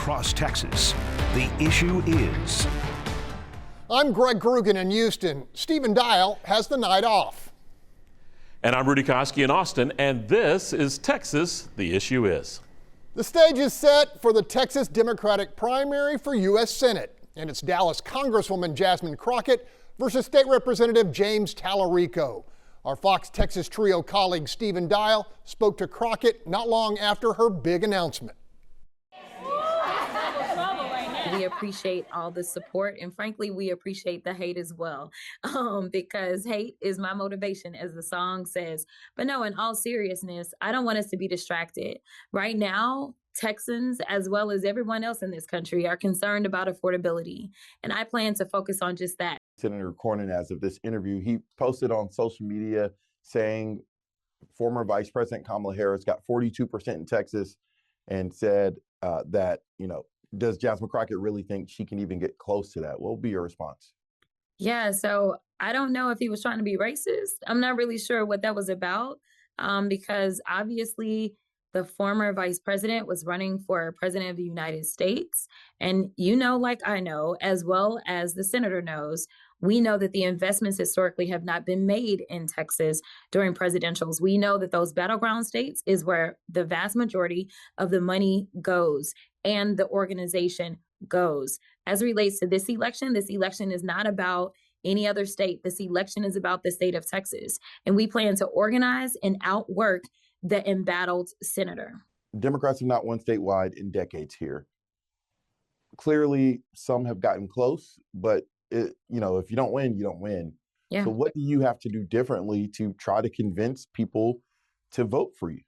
across Texas. The issue is. I'm Greg Grugan in Houston. Stephen Dial has the night off. And I'm Rudy Koski in Austin, and this is Texas, the issue is. The stage is set for the Texas Democratic primary for U.S. Senate, and it's Dallas Congresswoman Jasmine Crockett versus State Representative James Talarico. Our Fox Texas Trio colleague Stephen Dial spoke to Crockett not long after her big announcement. We appreciate all the support, and frankly, we appreciate the hate as well, because hate is my motivation, as the song says. But no, in all seriousness, I don't want us to be distracted. Right now, Texans, as well as everyone else in this country, are concerned about affordability, and I plan to focus on just that. Senator Cornyn, as of this interview, he posted on social media saying former Vice President Kamala Harris got 42% in Texas, and said that, does Jasmine Crockett really think she can even get close to that? What will be your response? Yeah, so I don't know if he was trying to be racist. I'm not really sure what that was about, because obviously the former vice president was running for president of the United States. And like I know, as well as the senator knows, we know that the investments historically have not been made in Texas during presidentials. We know that those battleground states is where the vast majority of the money goes and the organization goes. As it relates to this election is not about any other state. This election is about the state of Texas. And we plan to organize and outwork the embattled senator. Democrats have not won statewide in decades here. Clearly, some have gotten close, but if you don't win, you don't win. Yeah. So what do you have to do differently to try to convince people to vote for you?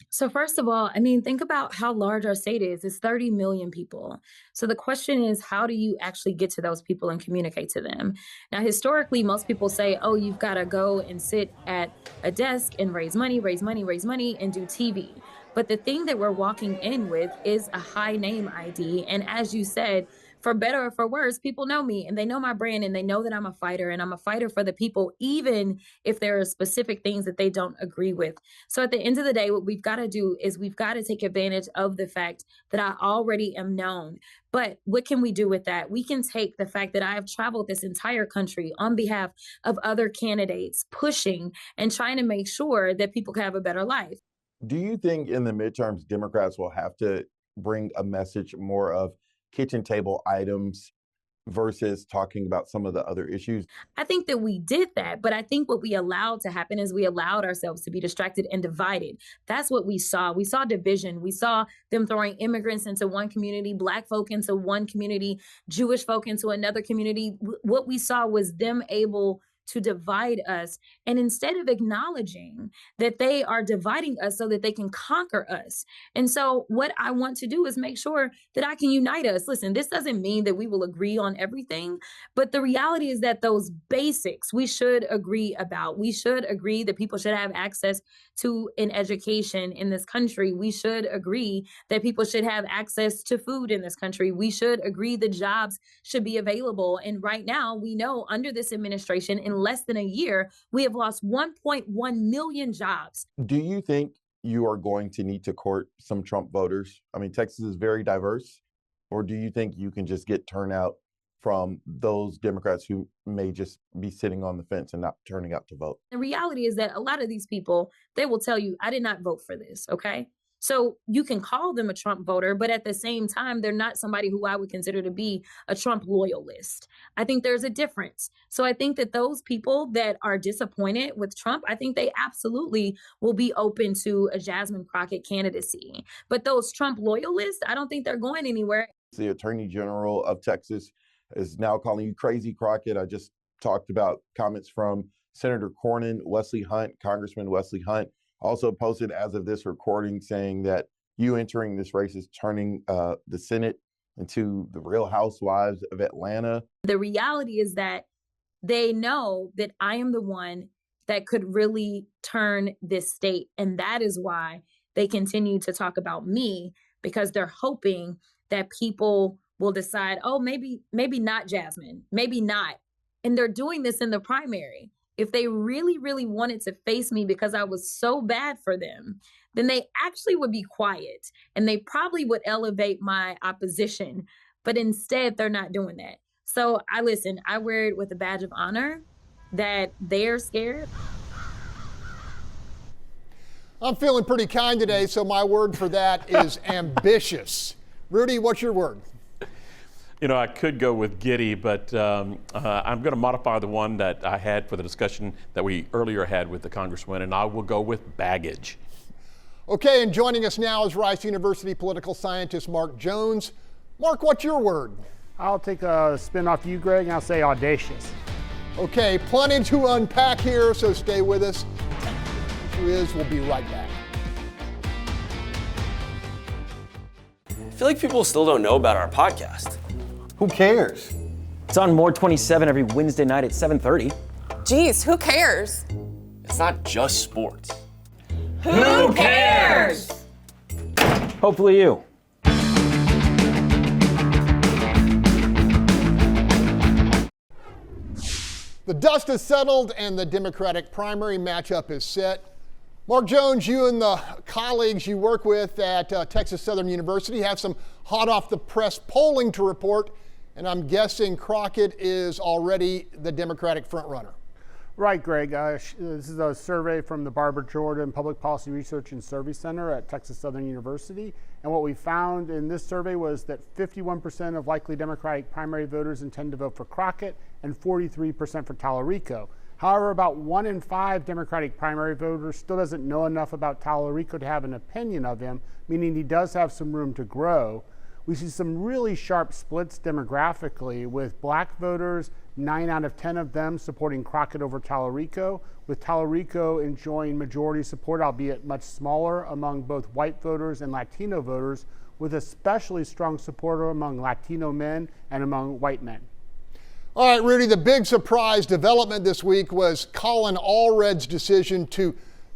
So first of all, think about how large our state is. It's 30 million people. So the question is, how do you actually get to those people and communicate to them? Now, historically, most people say, oh, you've got to go and sit at a desk and raise money and do TV. But the thing that we're walking in with is a high name ID. And as you said, for better or for worse, people know me and they know my brand and they know that I'm a fighter, and I'm a fighter for the people, even if there are specific things that they don't agree with. So at the end of the day, what we've got to do is we've got to take advantage of the fact that I already am known. But what can we do with that? We can take the fact that I have traveled this entire country on behalf of other candidates, pushing and trying to make sure that people can have a better life. Do you think in the midterms, Democrats will have to bring a message more of kitchen table items versus talking about some of the other issues? I think that we did that, but I think what we allowed to happen is we allowed ourselves to be distracted and divided. That's what we saw. We saw division. We saw them throwing immigrants into one community, Black folk into one community, Jewish folk into another community. What we saw was them able to divide us, and instead of acknowledging that they are dividing us so that they can conquer us. And so what I want to do is make sure that I can unite us. Listen, this doesn't mean that we will agree on everything, but the reality is that those basics we should agree about. We should agree that people should have access to an education in this country. We should agree that people should have access to food in this country. We should agree that jobs should be available. And right now, we know under this administration, in less than a year, we have lost 1.1 million jobs. Do you think you are going to need to court some Trump voters? Texas is very diverse. Or do you think you can just get turnout from those Democrats who may just be sitting on the fence and not turning out to vote? The reality is that a lot of these people, they will tell you, I did not vote for this, okay? So you can call them a Trump voter, but at the same time, they're not somebody who I would consider to be a Trump loyalist. I think there's a difference. So I think that those people that are disappointed with Trump, I think they absolutely will be open to a Jasmine Crockett candidacy. But those Trump loyalists, I don't think they're going anywhere. The Attorney General of Texas is now calling you crazy, Crockett. I just talked about comments from Senator Cornyn. Wesley Hunt, Congressman Wesley Hunt, also posted as of this recording saying that you entering this race is turning the Senate into the Real Housewives of Atlanta. The reality is that they know that I am the one that could really turn this state. And that is why they continue to talk about me, because they're hoping that people will decide, oh, maybe not Jasmine, maybe not. And they're doing this in the primary. If they really, really wanted to face me because I was so bad for them, then they actually would be quiet and they probably would elevate my opposition. But instead, they're not doing that. So I wear it with a badge of honor that they're scared. I'm feeling pretty kind today, so my word for that is ambitious. Rudy, what's your word? You know, I could go with giddy, but I'm going to modify the one that I had for the discussion that we earlier had with the Congresswoman, and I will go with baggage. Okay, and joining us now is Rice University political scientist Mark Jones. Mark, what's your word? I'll take a spin off you, Greg, and I'll say audacious. Okay, plenty to unpack here, so stay with us. The issue is, we'll be right back. I feel like people still don't know about our podcast. Who cares? It's on More 27 every Wednesday night at 7:30. Geez, who cares? It's not just sports. Who cares? Hopefully you. The dust is settled and the Democratic primary matchup is set. Mark Jones, you and the colleagues you work with at Texas Southern University have some hot off the press polling to report, and I'm guessing Crockett is already the Democratic frontrunner. Right, Greg. This is a survey from the Barbara Jordan Public Policy Research and Survey Center at Texas Southern University. And what we found in this survey was that 51% of likely Democratic primary voters intend to vote for Crockett and 43% for Talarico. However, about 1 in 5 Democratic primary voters still doesn't know enough about Talarico to have an opinion of him, meaning he does have some room to grow. We see some really sharp splits demographically, with black voters, 9 out of 10 of them supporting Crockett over Talarico, with Talarico enjoying majority support, albeit much smaller, among both white voters and Latino voters, with especially strong support among Latino men and among white men. All right, Rudy, the big surprise development this week was Colin Allred's decision to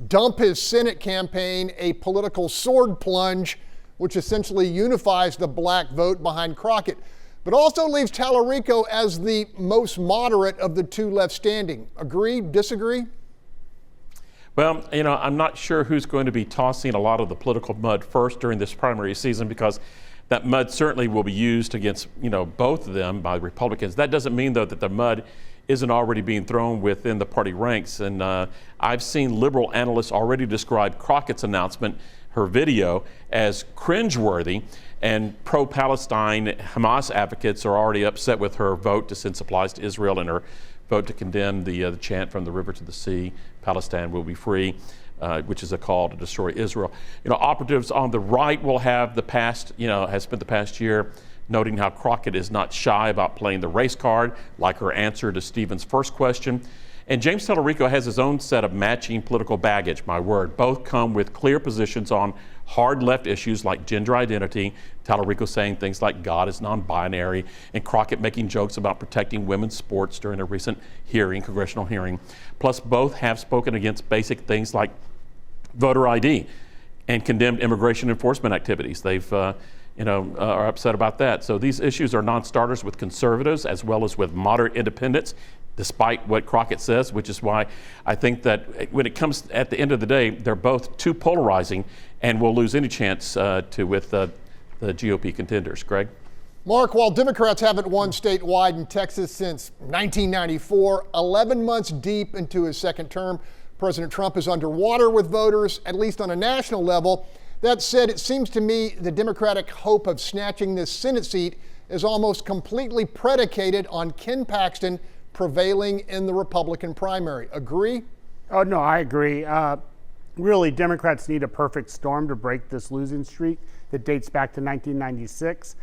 dump his Senate campaign, a political sword plunge, which essentially unifies the black vote behind Crockett, but also leaves Talarico as the most moderate of the two left standing. Agree? Disagree? Well, you know, I'm not sure who's going to be tossing a lot of the political mud first during this primary season, because that mud certainly will be used against, you know, both of them by Republicans. That doesn't mean, though, that the mud isn't already being thrown within the party ranks. And I've seen liberal analysts already describe Crockett's announcement, her video, as cringeworthy, and pro-Palestine Hamas advocates are already upset with her vote to send supplies to Israel and her vote to condemn the chant from the river to the sea, Palestine will be free, which is a call to destroy Israel. You know, operatives on the right will have has spent the past year noting how Crockett is not shy about playing the race card, like her answer to Stephen's first question. And James Talarico has his own set of matching political baggage, my word. Both come with clear positions on hard left issues like gender identity, Talarico saying things like God is non-binary, and Crockett making jokes about protecting women's sports during a recent congressional hearing. Plus, both have spoken against basic things like voter ID and condemned immigration enforcement activities. They've are upset about that. So these issues are non-starters with conservatives as well as with moderate independents, despite what Crockett says, which is why I think that when it comes at the end of the day, they're both too polarizing and will lose any chance with the GOP contenders. Greg? Mark, while Democrats haven't won statewide in Texas since 1994, 11 months deep into his second term, President Trump is underwater with voters, at least on a national level. That said, it seems to me the Democratic hope of snatching this Senate seat is almost completely predicated on Ken Paxton prevailing in the Republican primary. Agree? Oh, no, I agree. Really, Democrats need a perfect storm to break this losing streak that dates back to 1996.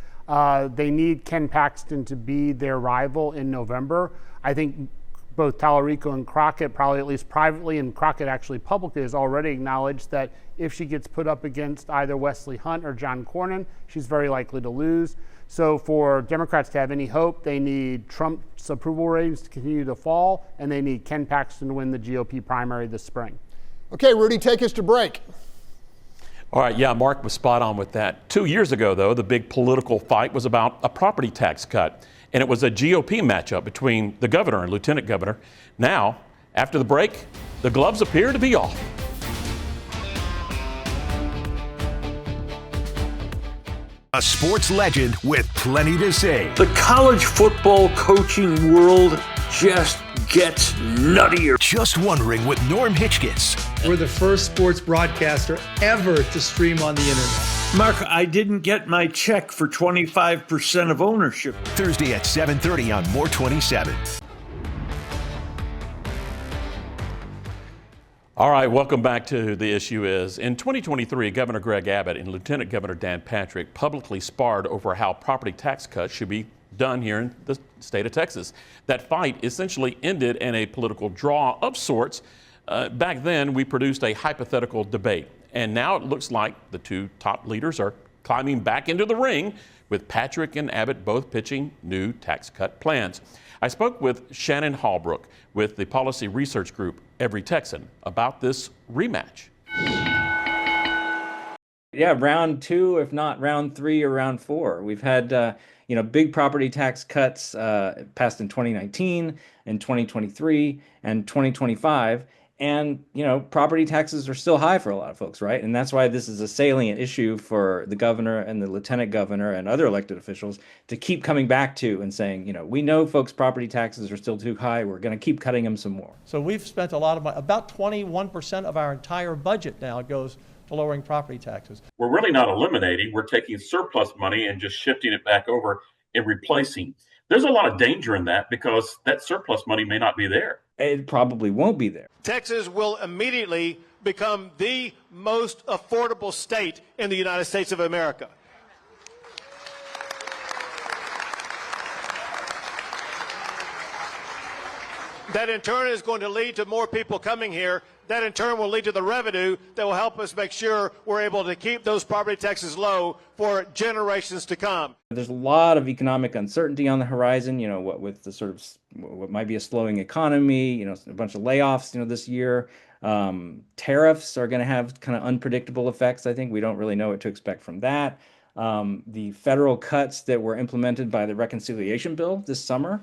They need Ken Paxton to be their rival in November. I think both Talarico and Crockett, probably at least privately, and Crockett actually publicly has already acknowledged that if she gets put up against either Wesley Hunt or John Cornyn, she's very likely to lose. So for Democrats to have any hope, they need Trump's approval ratings to continue to fall, and they need Ken Paxton to win the GOP primary this spring. Okay, Rudy, take us to break. All right, yeah, Mark was spot on with that. 2 years ago, though, the big political fight was about a property tax cut, and it was a GOP matchup between the governor and lieutenant governor. Now, after the break, the gloves appear to be off. A sports legend with plenty to say. The college football coaching world just gets nuttier. Just Wondering with Norm Hitchkins. We're the first sports broadcaster ever to stream on the internet. Mark, I didn't get my check for 25% of ownership. Thursday at 7:30 on More 27. All right, welcome back to The Issue Is. In 2023, Governor Greg Abbott and Lieutenant Governor Dan Patrick publicly sparred over how property tax cuts should be done here in the state of Texas. That fight essentially ended in a political draw of sorts. Back then, we produced a hypothetical debate, and now it looks like the two top leaders are climbing back into the ring, with Patrick and Abbott both pitching new tax cut plans. I spoke with Shannon Hallbrook with the policy research group Every Texan about this rematch. Yeah, round two, if not round three or round four. We've had big property tax cuts passed in 2019, and 2023, and 2025. And, property taxes are still high for a lot of folks, right? And that's why this is a salient issue for the governor and the lieutenant governor and other elected officials to keep coming back to and saying, we know folks' property taxes are still too high. We're going to keep cutting them some more. So we've spent a lot of money. About 21% of our entire budget now goes to lowering property taxes. We're really not eliminating. We're taking surplus money and just shifting it back over and replacing. There's a lot of danger in that because that surplus money may not be there. It probably won't be there. Texas will immediately become the most affordable state in the United States of America. That in turn is going to lead to more people coming here. That in turn will lead to the revenue that will help us make sure we're able to keep those property taxes low for generations to come. There's a lot of economic uncertainty on the horizon, what with the sort of what might be a slowing economy, a bunch of layoffs, this year. Tariffs are going to have kind of unpredictable effects. I think we don't really know what to expect from that. The federal cuts that were implemented by the reconciliation bill this summer,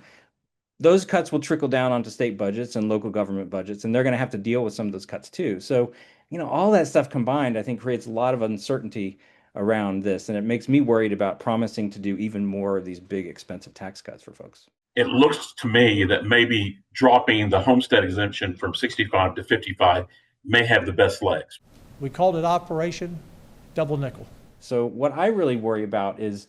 those cuts will trickle down onto state budgets and local government budgets, and they're going to have to deal with some of those cuts too. So, all that stuff combined, I think, creates a lot of uncertainty around this, and it makes me worried about promising to do even more of these big, expensive tax cuts for folks. It looks to me that maybe dropping the homestead exemption from 65 to 55 may have the best legs. We called it Operation Double Nickel. So what I really worry about is,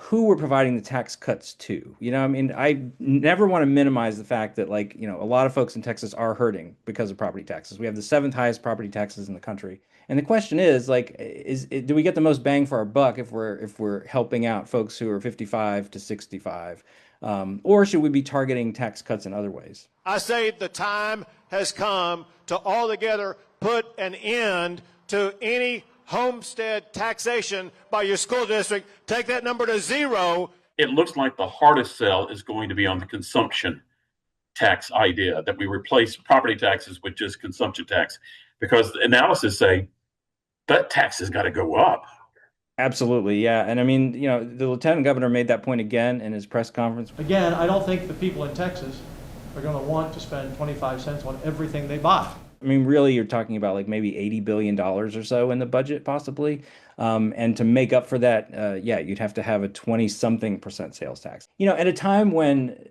who we're providing the tax cuts to. I never want to minimize the fact that a lot of folks in Texas are hurting because of property taxes. We have the 7th highest property taxes in the country. And the question is do we get the most bang for our buck if we're helping out folks who are 55 to 65? Or should we be targeting tax cuts in other ways? I say the time has come to altogether put an end to any homestead taxation by your school district. Take that number to 0. It looks like the hardest sell is going to be on the consumption tax idea, that we replace property taxes with just consumption tax, because the analysis say that tax has got to go up. Absolutely, yeah. And the lieutenant governor made that point again in his press conference. Again, I don't think the people in Texas are going to want to spend 25 cents on everything they buy. Really, you're talking about maybe $80 billion or so in the budget, possibly. And to make up for that, you'd have to have a 20-something% sales tax. At a time when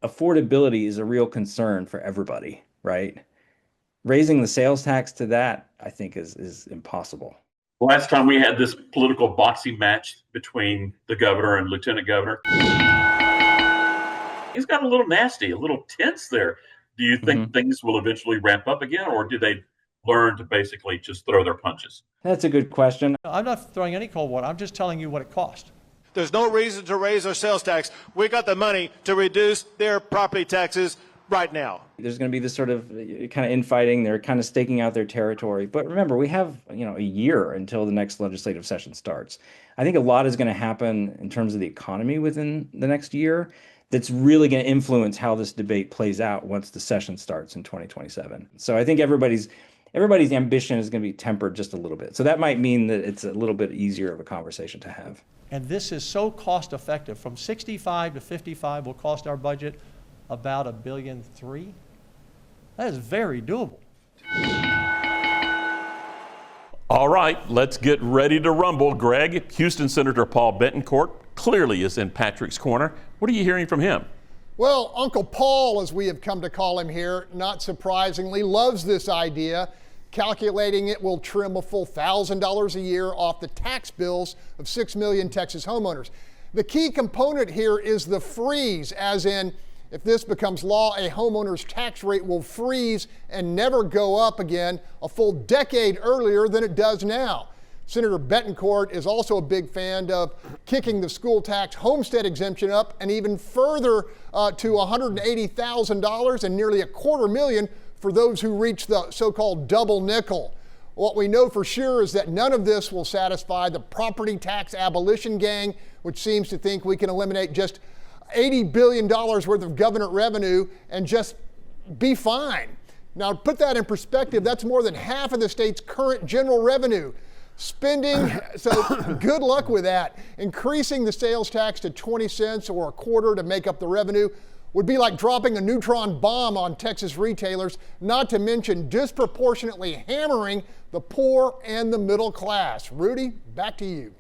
affordability is a real concern for everybody, right? Raising the sales tax to that, I think, is impossible. Last time we had this political boxing match between the governor and lieutenant governor, he's got a little nasty, a little tense there. Do you think things will eventually ramp up again, or do they learn to basically just throw their punches? That's a good question. I'm not throwing any cold water. I'm just telling you what it cost. There's no reason to raise our sales tax. We got the money to reduce their property taxes right now. There's going to be this sort of kind of infighting. They're kind of staking out their territory. But remember, we have a year until the next legislative session starts. I think a lot is going to happen in terms of the economy within the next year. That's really going to influence how this debate plays out once the session starts in 2027. So I think everybody's ambition is going to be tempered just a little bit. So that might mean that it's a little bit easier of a conversation to have. And this is so cost effective. From 65 to 55 will cost our budget about $1.3 billion. That is very doable. All right, let's get ready to rumble. Greg, Houston Senator Paul Bettencourt clearly is in Patrick's corner. What are you hearing from him? Well, Uncle Paul, as we have come to call him here, not surprisingly, loves this idea, calculating it will trim a full $1,000 a year off the tax bills of 6 million Texas homeowners. The key component here is the freeze, as in, if this becomes law, a homeowner's tax rate will freeze and never go up again a full decade earlier than it does now. Senator Bettencourt is also a big fan of kicking the school tax homestead exemption up and even further to $180,000 and nearly $250,000 for those who reach the so-called double nickel. What we know for sure is that none of this will satisfy the property tax abolition gang, which seems to think we can eliminate just $80 billion worth of government revenue and just be fine. Now, to put that in perspective, that's more than half of the state's current general revenue. Spending, so good luck with that. Increasing the sales tax to 20 cents or a quarter to make up the revenue would be like dropping a neutron bomb on Texas retailers, not to mention disproportionately hammering the poor and the middle class. Rudy, back to you.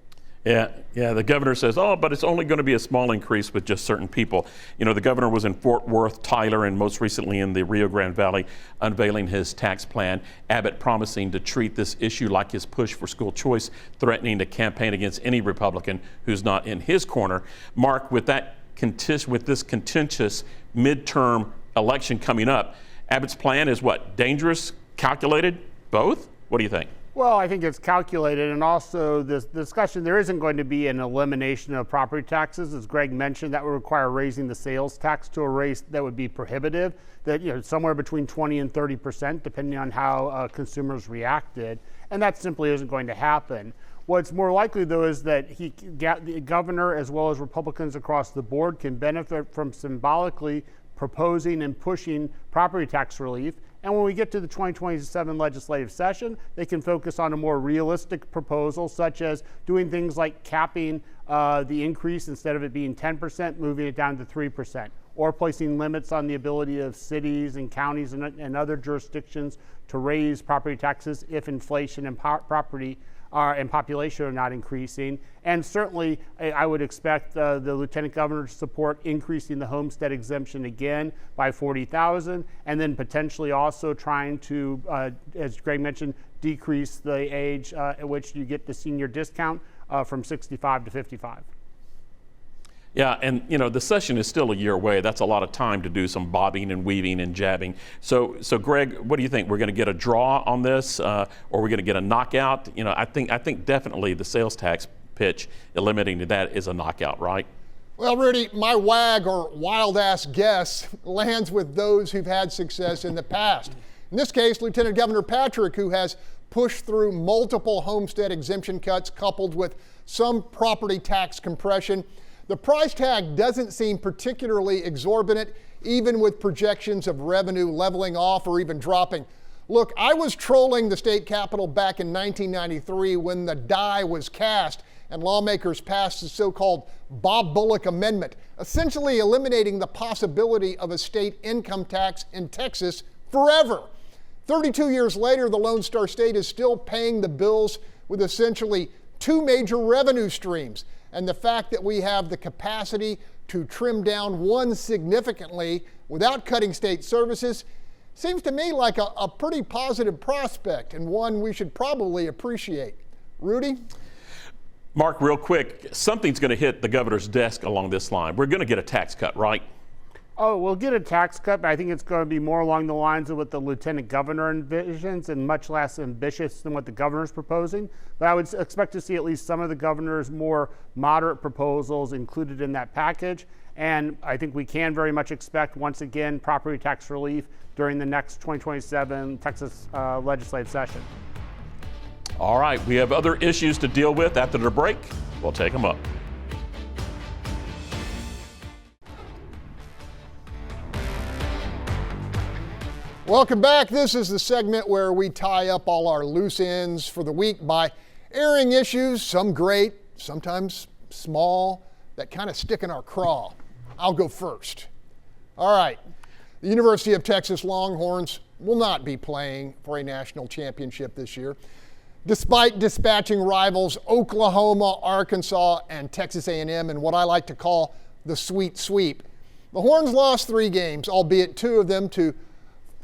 Yeah, the governor says, but it's only going to be a small increase with just certain people. You know, the governor was in Fort Worth, Tyler, and most recently in the Rio Grande Valley, unveiling his tax plan. Abbott promising to treat this issue like his push for school choice, threatening to campaign against any Republican who's not in his corner. Mark, with this contentious midterm election coming up, Abbott's plan is what? Dangerous, calculated, both? What do you think? Well, I think it's calculated, and also this discussion, there isn't going to be an elimination of property taxes. As Greg mentioned, that would require raising the sales tax to a rate that would be prohibitive, that somewhere between 20 and 30%, depending on how consumers reacted, and that simply isn't going to happen. What's more likely, though, is that the governor, as well as Republicans across the board, can benefit from symbolically proposing and pushing property tax relief. And when we get to the 2027 legislative session, they can focus on a more realistic proposal, such as doing things like capping the increase, instead of it being 10%, moving it down to 3%, or placing limits on the ability of cities and counties and other jurisdictions to raise property taxes if inflation and property and population are not increasing. And certainly, I would expect the lieutenant governor to support increasing the homestead exemption again by $40,000, and then potentially also trying to, as Greg mentioned, decrease the age at which you get the senior discount from 65 to 55. Yeah, and the session is still a year away. That's a lot of time to do some bobbing and weaving and jabbing. So Greg, what do you think? We're going to get a draw on this, or we're going to get a knockout? I think definitely the sales tax pitch, eliminating that, is a knockout, right? Well, Rudy, my wag or wild-ass guess lands with those who've had success in the past. In this case, Lieutenant Governor Patrick, who has pushed through multiple homestead exemption cuts coupled with some property tax compression. The price tag doesn't seem particularly exorbitant, even with projections of revenue leveling off or even dropping. Look, I was trolling the state capitol back in 1993 when the die was cast and lawmakers passed the so-called Bob Bullock Amendment, essentially eliminating the possibility of a state income tax in Texas forever. 32 years later, the Lone Star State is still paying the bills with essentially two major revenue streams. And the fact that we have the capacity to trim down one significantly without cutting state services seems to me like a pretty positive prospect, and one we should probably appreciate. Rudy? Mark, real quick, something's going to hit the governor's desk along this line. We're going to get a tax cut, right? Oh, we'll get a tax cut, but I think it's going to be more along the lines of what the lieutenant governor envisions and much less ambitious than what the governor's proposing. But I would expect to see at least some of the governor's more moderate proposals included in that package. And I think we can very much expect, once again, property tax relief during the next 2027 Texas legislative session. All right, we have other issues to deal with after the break. We'll take them up. Welcome back. This is the segment where we tie up all our loose ends for the week by airing issues, some great, sometimes small, that kind of stick in our craw. I'll go first. All right. The University of Texas Longhorns will not be playing for a national championship this year. Despite dispatching rivals Oklahoma, Arkansas, and Texas A&M in what I like to call the sweet sweep, the Horns lost 3 games, albeit 2 of them to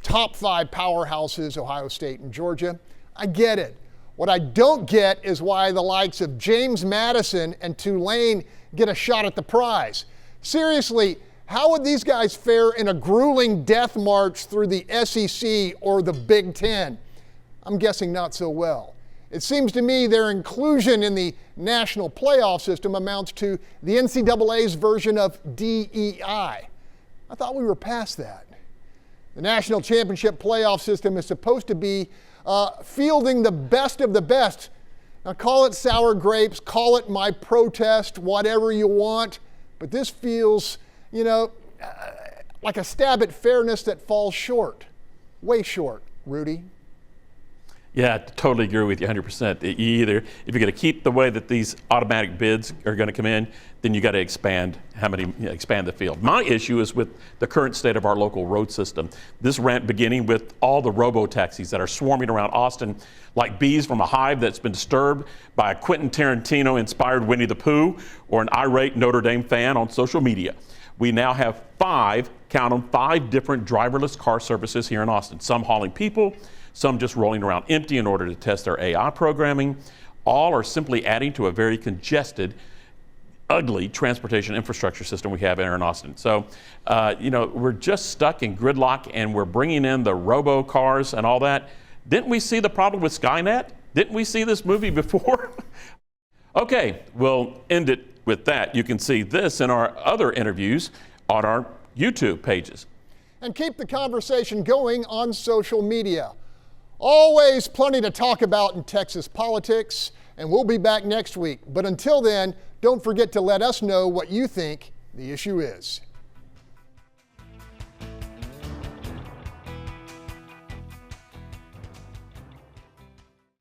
top 5 powerhouses, Ohio State and Georgia. I get it. What I don't get is why the likes of James Madison and Tulane get a shot at the prize. Seriously, how would these guys fare in a grueling death march through the SEC or the Big Ten? I'm guessing not so well. It seems to me their inclusion in the national playoff system amounts to the NCAA's version of DEI. I thought we were past that. The national championship playoff system is supposed to be fielding the best of the best. Now call it sour grapes, call it my protest, whatever you want, but this feels, like a stab at fairness that falls short, way short, Rudy. Yeah, I totally agree with you 100%. If you're going to keep the way that these automatic bids are going to come in, then you got to expand the field. My issue is with the current state of our local road system. This rant beginning with all the robo-taxis that are swarming around Austin like bees from a hive that's been disturbed by a Quentin Tarantino-inspired Winnie the Pooh or an irate Notre Dame fan on social media. We now have 5 different driverless car services here in Austin, some hauling people, some just rolling around empty in order to test their AI programming. All are simply adding to a very congested, ugly transportation infrastructure system we have here in Austin. So, we're just stuck in gridlock and we're bringing in the robo cars and all that. Didn't we see the problem with Skynet? Didn't we see this movie before? Okay, we'll end it with that. You can see this in our other interviews on our YouTube pages. And keep the conversation going on social media. Always plenty to talk about in Texas politics, and we'll be back next week. But until then, don't forget to let us know what you think the issue is.